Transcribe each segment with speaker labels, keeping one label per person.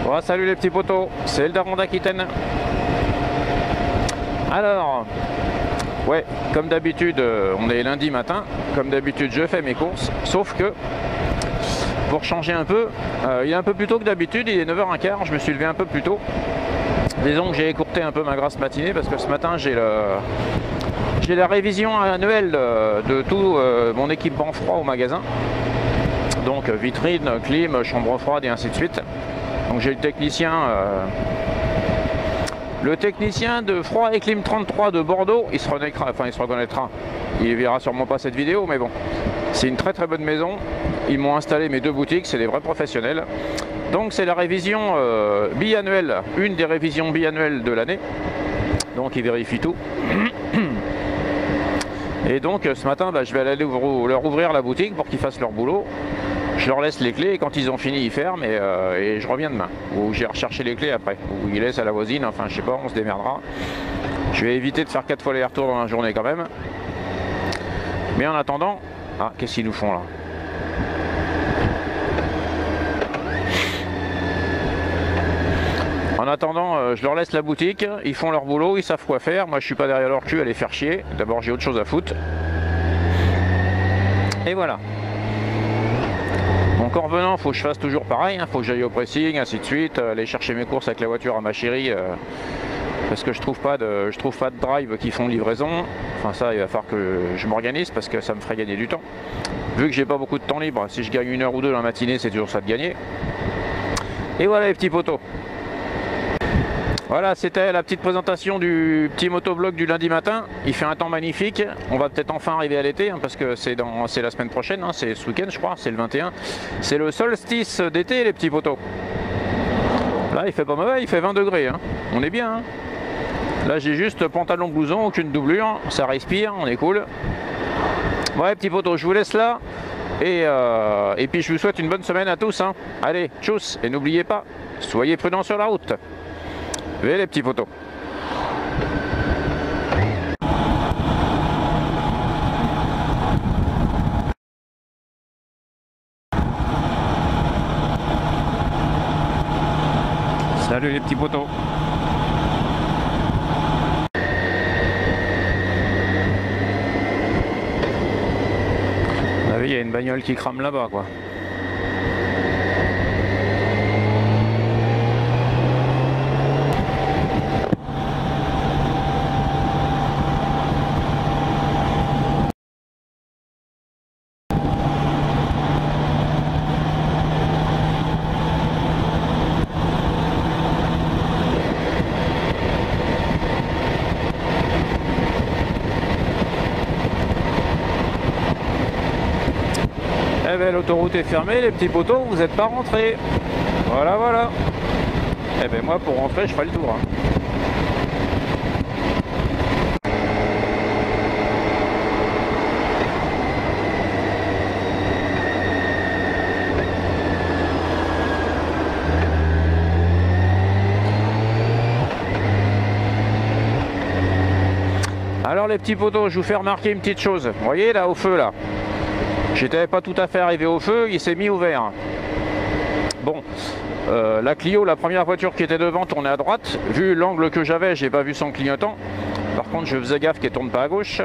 Speaker 1: Oh, salut les petits potos, c'est le daron d'Aquitaine. Alors, ouais, comme d'habitude, on est lundi matin. Comme d'habitude, je fais mes courses. Sauf que, pour changer un peu, il est un peu plus tôt que d'habitude. Il est 9h15, je me suis levé un peu plus tôt. Disons que j'ai écourté un peu ma grasse matinée parce que ce matin, j'ai la révision annuelle de tout mon équipement froid au magasin. Donc vitrine, clim, chambre froide et ainsi de suite. Donc j'ai le technicien de Froid et Clim 33 de Bordeaux. Il se reconnaîtra. Il verra sûrement pas cette vidéo, mais bon. C'est une très très bonne maison. Ils m'ont installé mes deux boutiques, c'est des vrais professionnels. Donc c'est la révision biannuelle, une des révisions biannuelles de l'année. Donc ils vérifient tout. Et donc ce matin, je vais aller leur ouvrir la boutique pour qu'ils fassent leur boulot. Je leur laisse les clés et quand ils ont fini, ils ferment et je reviens demain. Ou j'ai recherché les clés après. Ou ils laissent à la voisine, enfin je sais pas, on se démerdera. Je vais éviter de faire 4 fois les retours dans la journée quand même. Mais en attendant... Ah, qu'est-ce qu'ils nous font là? En attendant, je leur laisse la boutique, ils font leur boulot, ils savent quoi faire. Moi je suis pas derrière leur cul à les faire chier. D'abord j'ai autre chose à foutre. Et voilà. Donc en revenant, il faut que je fasse toujours pareil, faut que j'aille au pressing, ainsi de suite, aller chercher mes courses avec la voiture à ma chérie, parce que je trouve pas de drive qui font livraison. Enfin ça, il va falloir que je m'organise parce que ça me ferait gagner du temps. Vu que j'ai pas beaucoup de temps libre, si je gagne 1 heure ou 2 dans la matinée, c'est toujours ça de gagner. Et voilà les petits potos. Voilà, c'était la petite présentation du petit motovlog du lundi matin. Il fait un temps magnifique. On va peut-être enfin arriver à l'été, parce que c'est la semaine prochaine, c'est ce week-end je crois, c'est le 21. C'est le solstice d'été les petits potos. Là il fait pas mauvais, il fait 20 degrés. On est bien. Là j'ai juste pantalon blouson, aucune doublure, ça respire, on est cool. Ouais petits potos, je vous laisse là. Et puis je vous souhaite une bonne semaine à tous. Allez, tchuss. Et n'oubliez pas, soyez prudents sur la route. Vous voyez les petits potos. Salut les petits potos. Vous savez, il y a une bagnole qui crame là-bas quoi. Eh ben l'autoroute est fermée les petits potos, vous n'êtes pas rentrés. Voilà. Eh ben moi pour rentrer je ferai le tour. Alors les petits potos, je vous fais remarquer une petite chose. Vous voyez là au feu là. J'étais pas tout à fait arrivé au feu, il s'est mis au vert. Bon, la Clio, la première voiture qui était devant tournait à droite. Vu l'angle que j'avais, j'ai pas vu son clignotant. Par contre, je faisais gaffe qu'elle tourne pas à gauche.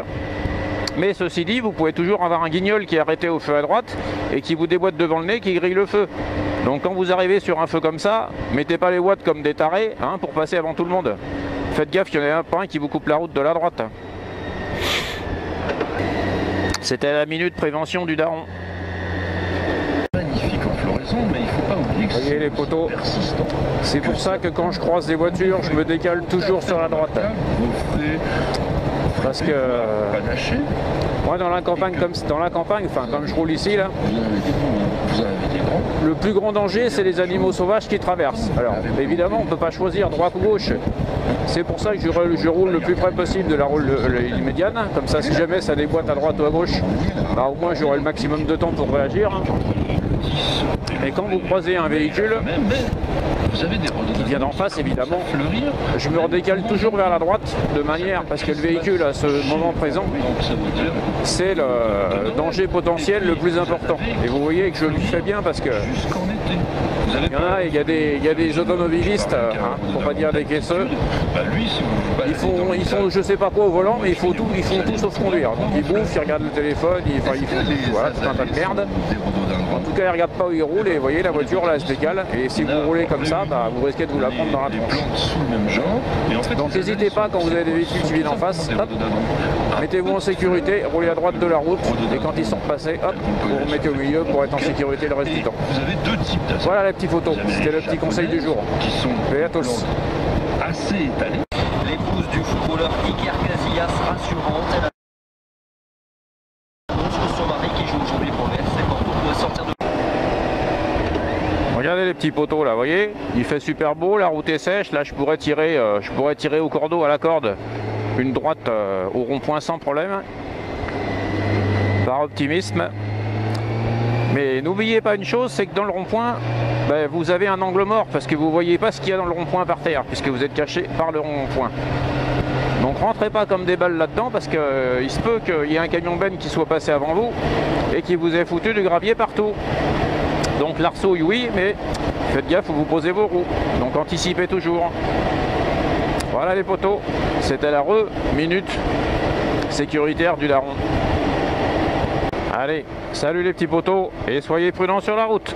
Speaker 1: Mais ceci dit, vous pouvez toujours avoir un guignol qui est arrêté au feu à droite et qui vous déboîte devant le nez, qui grille le feu. Donc quand vous arrivez sur un feu comme ça, mettez pas les watts comme des tarés pour passer avant tout le monde. Faites gaffe qu'il y en ait un qui vous coupe la route de la droite. C'était la minute prévention du daron.
Speaker 2: Magnifique en floraison, mais il ne faut pas oublier que
Speaker 1: voyez les poteaux,
Speaker 2: persistant.
Speaker 1: c'est pour ça que quand je croise des voitures, je me décale toujours sur la droite. Parce que moi dans la campagne, enfin comme je roule ici là, le plus grand danger c'est les animaux sauvages qui traversent. Alors évidemment on ne peut pas choisir droite ou gauche. C'est pour ça que je roule le plus près possible de la médiane. Comme ça si jamais ça déboîte à droite ou à gauche, au moins j'aurai le maximum de temps pour réagir. Et quand vous croisez un véhicule,
Speaker 2: vous avez des
Speaker 1: qui vient d'en face, évidemment.
Speaker 2: fleurir.
Speaker 1: Je me redécale toujours vers la droite de manière, parce que le véhicule à ce moment présent, c'est le danger potentiel le plus important. Et vous voyez que je le fais bien parce que
Speaker 2: Jusqu'en été. Vous avez
Speaker 1: il y en a, il y a des automobilistes, pour pas dire des caisseux,
Speaker 2: bah lui, si vous,
Speaker 1: ils font je sais pas quoi au volant, mais ils font tout sauf conduire. Donc ils bouffent, ils regardent le téléphone, ils font tout, voilà, tout un tas de merde. En tout cas, ils regardent pas où ils roulent et vous voyez la voiture là elle se décale. Et si vous roulez comme ça, bah, vous risquez de vous la prendre dans la tronche.
Speaker 2: sous le même genre. Mais en fait,
Speaker 1: Donc n'hésitez pas quand vous avez des véhicules qui viennent en face, hop, mettez-vous en sécurité, roulez à droite de la route et quand ils sont repassés, hop, vous vous remettez au milieu pour être en sécurité le reste du temps.
Speaker 2: Vous avez deux types d'assaut.
Speaker 1: Voilà les petites photos, c'était le petit conseil du jour.
Speaker 2: Qui sont
Speaker 1: Et à tous.
Speaker 2: assez étalés.
Speaker 3: L'épouse du footballeur Iker Casillas rassurante. Elle annonce que son mari qui joue aujourd'hui pour le FC Porto pourrait sortir de...
Speaker 1: Regardez les petits poteaux là, vous voyez, il fait super beau, la route est sèche, là je pourrais tirer au cordeau à la corde une droite au rond-point sans problème, par optimisme. Mais n'oubliez pas une chose, c'est que dans le rond-point, ben, vous avez un angle mort parce que vous ne voyez pas ce qu'il y a dans le rond-point par terre, puisque vous êtes caché par le rond-point. Donc rentrez pas comme des balles là-dedans parce qu'il se peut qu'il y ait un camion benne qui soit passé avant vous et qui vous ait foutu du gravier partout. Donc l'arsouille oui, mais faites gaffe où vous posez vos roues. Donc anticipez toujours. Voilà les poteaux, c'était la minute sécuritaire du Daron. Allez, salut les petits poteaux et soyez prudents sur la route.